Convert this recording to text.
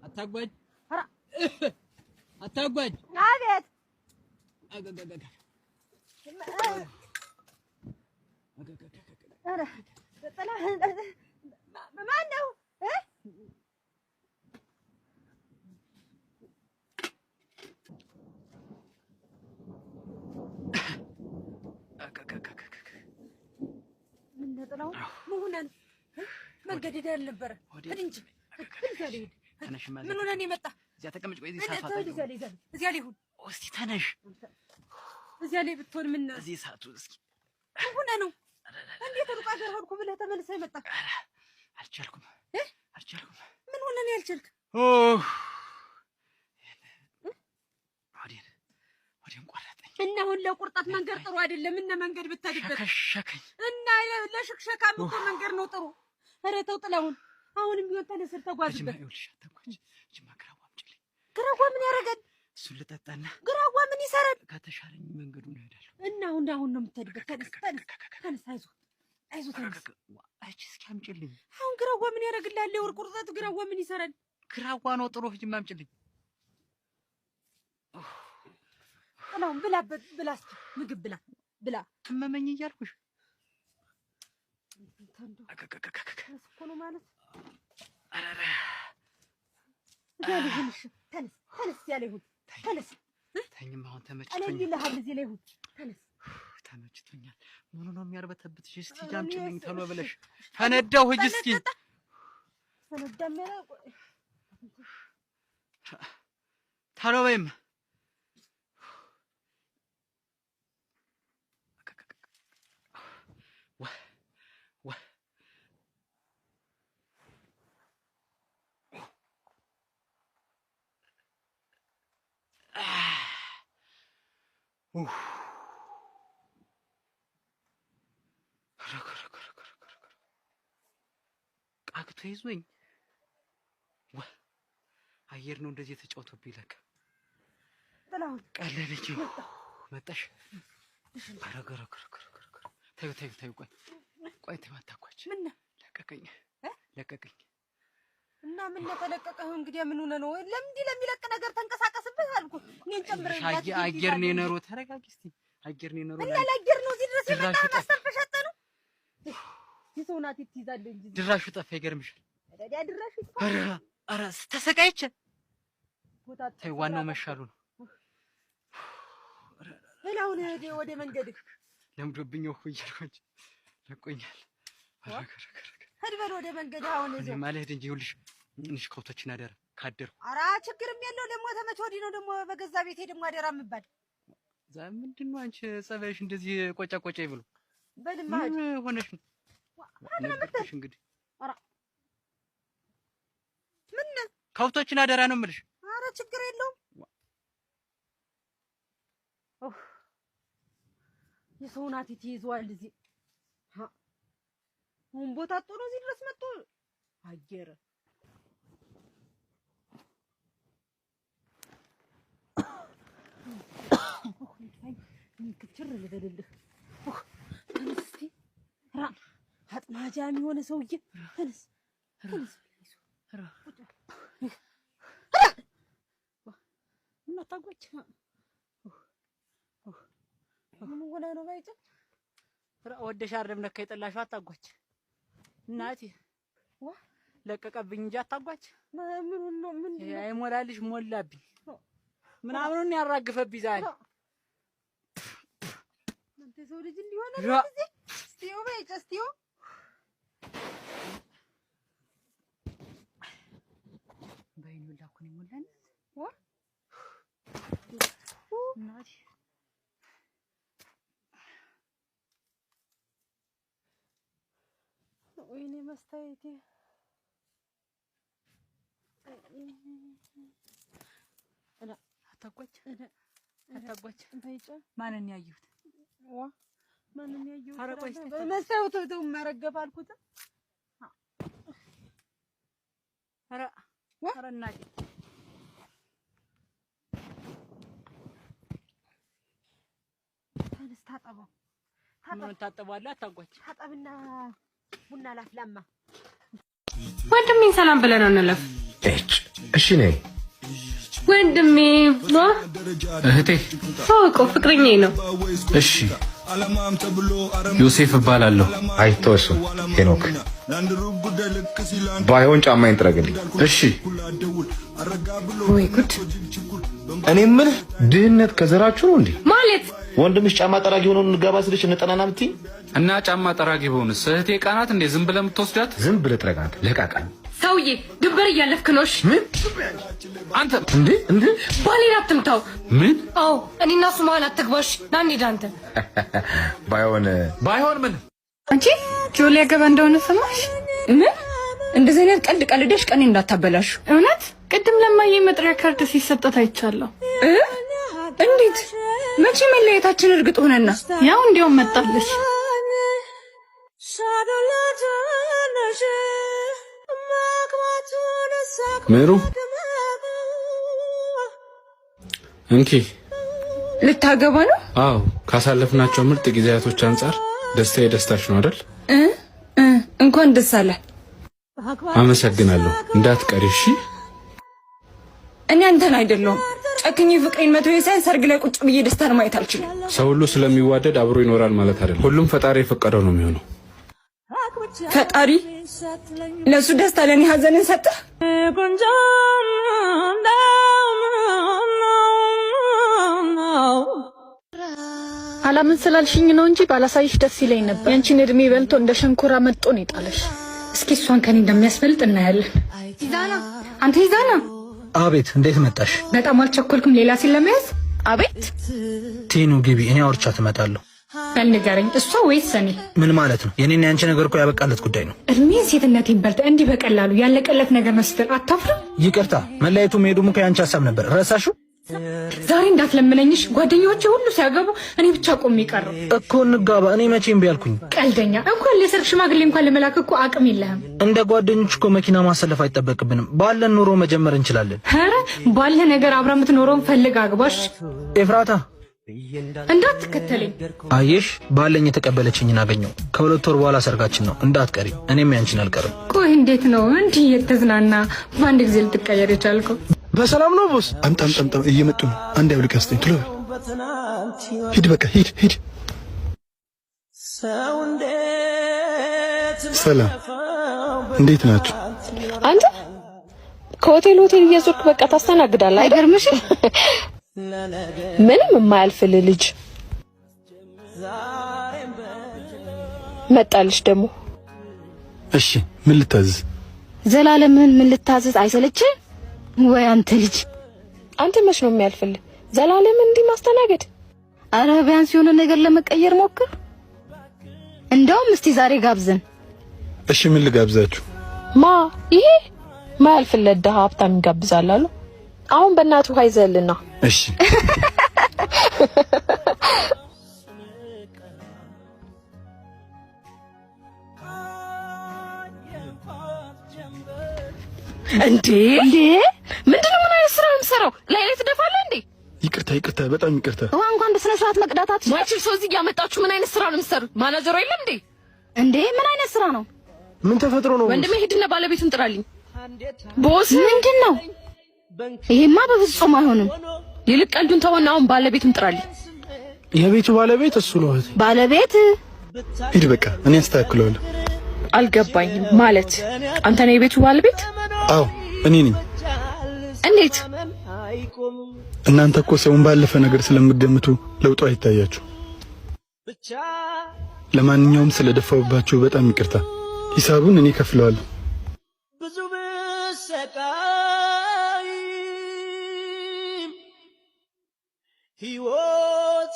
አታጓጅ አታጓጅ አቤት ኧረ ማን ነው ምን ነጥለው ምን መንገድ ሄደ አልነበረ እንጂ ምን ሆነ ነው የመጣ እዚያ ተቀመጭ ቆይ እዚህ ሰዓቱ እዚያ ላይ ሁን እስቲ ተነሽ እዚያ ላይ ብትሆን ምን እዚህ ሰዓቱ እስኪ ሆነ ነው እንዴት ሩቅ አገር ሆንኩ ብለህ ተመልሰህ መጣ አልቻልኩም ምን ሆነ ነው ያልቻልክ ወዲን ቆረጠኝ እና አሁን ለቁርጣት መንገድ ጥሩ አይደለም እና መንገድ ብታድበት ሸከኝ እና ለሽክሸካም እኮ መንገድ ነው ጥሩ ኧረ ተው ጥላሁን አሁንም ቢሆን ተነስር ተጓዝበት ይኸውልሽ አታጓጅ እጅማ ግራዋ አምጪልኝ ግራዋ ምን ያደርጋል እሱን ልጠጣና ግራዋ ምን ይሰራል ከተሻለኝ መንገዱን እሄዳለሁ እና አሁን ነው የምትሄድበት ተነስ አይዞህ ተነስ እስኪ አምጪልኝ አሁን ግራዋ ምን ያደርግልሃል የወር ቁርጠት ግራዋ ምን ይሰራል ግራዋ ነው ጥሩ እጅማ አምጪልኝ ጥላሁን ብላ እስኪ ምግብ ብላ አመመኝ እያልኩሽ እኮ ነው ማለት ተነስ ያለ ይሁን ተነስ ተኝም አሁን ተመችቶኛል አለልህ እዚህ ላይ ይሁን ተነስ ተመችቶኛል ምኑ ነው የሚያርበተብትሽ እስቲ ጃምጪልኝ ተሎ ብለሽ ፈነዳው ሂጂ እስኪ ፈነዳመረ ተሎ በይም ቃቅቶ ይዞኝ አየር ነው እንደዚህ ተጫውቶብኝ ለካ ጥላሁን ቀለለች መጣሽ ተይው ቆይ ተማታኳች ምን ለቀቀኝ እና ምን ተለቀቀህ እንግዲህ ምን ሆነ ነው ለሚለቅ ነገር ተንቀሳቀስበት አልኩ እኔን ጨምረኝ አየር ነው የነሮ ተረጋጊ እስቲ አየር ነው የነሮ እና ለአየር ነው እዚህ ድረስ የመጣው ማስተንፈሻተ ነው ይሰውናት ትይዛለህ እንጂ ድራሹ ጠፋ ይገርምሻል ድራሹ ኧረ ተሰቃይቼ ተይ ዋናው መሻሉ ነው እላውን ወደ መንገድህ ለምዶብኝ እኮ እያልኩኝ ለቆኛል ሄድበል ወደ መንገድ አሁን እዚህ ማለት እንጂ ይኸውልሽ እንሽ ከብቶችን አደራ ካደርኩ ኧረ ችግርም የለው ደግሞ ተመች ወዲህ ነው ደግሞ በገዛ ቤቴ ደግሞ አደራ የምባል ምንድን ነው አንቺ ጸባይሽ እንደዚህ ቆጫ ይብሉ በልማ ሆነሽ ነው ነገርኩሽ እንግዲህ ኧረ ምን ከብቶችን አደራ ነው የምልሽ ኧረ ችግር የለውም የሰው ናት ትይዘዋል እዚህ አሁን ቦታ አጥቶ ነው እዚህ ድረስ መጥቶ አየረ ክትር ልበልልህ ተነስ እስኪ አጥማጃም የሆነ ሰውዬ ተነስ እናታጓች ምን ሆነ ነው ባይጨ ወደሽ አይደለም ነካ የጠላሽው አታጓች እናቴ ለቀቀብኝ እንጂ አታጓች ምን ነው ምን አይሞላልሽ ሞላብኝ ምናምኑን ያራግፈብኝ ዛሬ አንተ ሰው ልጅ እንዲሆነ ነው እዚህ እስቲዮ ባይጨ እስቲዮ ባይኑ ላኩን ይሞላል እናቴ ወይኔ መስታየቴ አታጓች ባይጨ ማንን ያየሁት ማንን ያየሁት አረቆይ መስታየቱ ተው ማረገፍ አልኩት ኧረ እናቴ ተነስ ታጠበው ምን ታጠባለህ አታጓች ታጠብና ቡና ላፍላማ ወንድሜ ሰላም ብለን እንለፍ። እሺ ነይ ወንድሜ እህቴ ፎቆ ፍቅረኛዬ ነው። እሺ ዮሴፍ እባላለሁ። አይተወሱ ሄኖክ ባይሆን ጫማዬን ጥረግልኝ። እሺ ወይ ጉድ! እኔ ምን ድህነት ከዘራችሁ ነው እንዴ? ማለት ወንድምሽ ጫማ ጠራጊ ሆኖ እንገባ ስልሽ እንጠናና ምትይ እና ጫማ ጠራጊ ሆነስ እህቴ ቃናት እንዴ? ዝም ብለህ የምትወስዳት? ዝም ብለህ ጥረጋት ለቃቃኝ። ሰውዬ ድንበር እያለፍክ ነው። እሺ ምን አንተ እንዴ ባሌን አትምታው። ምን? አዎ እኔና እሱ መሀል አትግባሽ። ና እንሂድ። አንተ ባይሆን ምን? አንቺ ጆሊ ያገባ እንደሆነ ሰማሽ? ምን? እንደዚህ አይነት ቀልድ ቀልደሽ ቀኔ እንዳታበላሽ። እውነት ቅድም ለማየ መጥሪያ ካርድ ሲሰጣት አይቻለሁ። እንዴት? መቼ መለየታችን እርግጥ ሆነና ያው እንዲያውም መጣለሽ። ምሩ እንኪ ልታገባ ነው? አዎ ካሳለፍናቸው ምርጥ ጊዜያቶች አንፃር ደስታዬ ደስታሽ ነው አይደል? እንኳን ደስ አለ። አመሰግናለሁ። እንዳትቀሪ እሺ። እኔ አንተን አይደለሁም ጨክኜ ፍቅሬን መተው ሳይሆን ሰርግ ላይ ቁጭ ብዬ ደስታን ማየት አልችልም። ሰው ሁሉ ስለሚዋደድ አብሮ ይኖራል ማለት አይደለም። ሁሉም ፈጣሪ የፈቀደው ነው የሚሆነው። ፈጣሪ ለሱ ደስታ ለኔ ሀዘንን ሰጠ። አላምን ስላልሽኝ ነው እንጂ ባላሳይሽ ደስ ይለኝ ነበር። ያንቺን እድሜ በልቶ እንደ ሸንኮራ መጥቶ ነው ይጣለሽ። እስኪ እሷን ከኔ እንደሚያስፈልጥ እናያለን። ይዛና አንተ ይዛና። አቤት፣ እንዴት መጣሽ? በጣም አልቸኮልኩም ሌላ ሲል ለመያዝ? አቤት ቲኑ ግቢ፣ እኔ አውርቻት እመጣለሁ። በል ንገረኝ፣ እሷ ወይስ እኔ? ምን ማለት ነው? የኔና ያንቺ ነገር እኮ ያበቃለት ጉዳይ ነው። እድሜን ሴትነቴን በልተ እንዲህ በቀላሉ ያለቀለት ነገር ነው ስትል አታፍርም? ይቅርታ፣ መለያየቱ መሄዱም እኮ ያንቺ ሀሳብ ነበር። ረሳሽው? ዛሬ እንዳትለምነኝሽ። ጓደኞቼ ሁሉ ሲያገቡ እኔ ብቻ ቆሜ ቀረሁ እኮ። እንጋባ፣ እኔ መቼም ቢያልኩኝ። ቀልደኛ! እንኳን ለሰርግ ሽማግሌ እንኳን ለመላክ እኮ አቅም የለህም። እንደ ጓደኞች እኮ መኪና ማሰለፍ አይጠበቅብንም። ባለን ኑሮ መጀመር እንችላለን። ኧረ ባለ ነገር አብራ የምትኖረውን ፈልግ አግባሽ። ኤፍራታ እንዳትከተለኝ። አየሽ፣ ባለኝ የተቀበለችኝን አገኘው። ከ2 ወር በኋላ ሰርጋችን ነው። እንዳትቀሪ፣ እኔም ያንቺን አልቀርም። ቆይ እንዴት ነው እንዲህ የተዝናና በአንድ ጊዜ ልትቀየር የቻልከው? በሰላም ነው ቦስ? አምጣም እየመጡ ነው። አንድ ያብልቅ አስተኝ ትሎ ሂድ፣ በቃ ሂድ። ሰላም፣ እንዴት ናችሁ? አንተ ከሆቴል እየዞርክ በቃ ታስተናግዳለህ። አይገርምሽ? ምንም የማያልፍልህ ልጅ መጣልሽ ደግሞ። እሺ ምን ልታዝዝ? ዘላለምን ምን ልታዘዝ? አይሰለችህ ወይ አንተ ልጅ? አንተ መች ነው የሚያልፍልህ? ዘላለምን እንዲህ ማስተናገድ? አረ ቢያንስ የሆነ ነገር ለመቀየር ሞክር። እንደውም እስቲ ዛሬ ጋብዘን። እሺ ምን ልጋብዛችሁ? ይሄ ማያልፍለት ደሃ ሀብታም ይጋብዛል አሉ። አሁን በእናትህ አይዘልና። እሺ እንዴ ምንድነው? ምን አይነት ስራ ነው የምሰራው? ላይ ትደፋለህ እንዴ? ይቅርታ፣ በጣም ይቅርታ። ውሃ እንኳን በስነ ስርዓት መቅዳታት ማችል ሰው እዚህ ያመጣችሁ ምን አይነት ስራ ነው የምትሰሩት? ማናጀሩ የለም እንዴ? እንዴ ምን አይነት ስራ ነው? ምን ተፈጥሮ ነው? ወንድሜ ሂድና ባለቤቱን ጥራልኝ። ቦስ ምንድነው? ይሄማ በፍጹም አይሆንም። ይልቅ ቀልዱን ተወና አሁን ባለቤቱን ጥራልኝ። የቤቱ ባለቤት እሱ ነው። ባለቤት ሂድ፣ በቃ እኔ አስተካክለዋለሁ። አልገባኝም። ማለት አንተ ነው የቤቱ ባለቤት? አዎ እኔ ነኝ። እንዴት? እናንተ እኮ ሰውን ባለፈ ነገር ስለምትገምቱ ለውጡ አይታያችሁ። ለማንኛውም ስለደፋውባችሁ በጣም ይቅርታ። ሂሳቡን እኔ ከፍለዋለሁ። ብዙ በሰቃይ ህይወት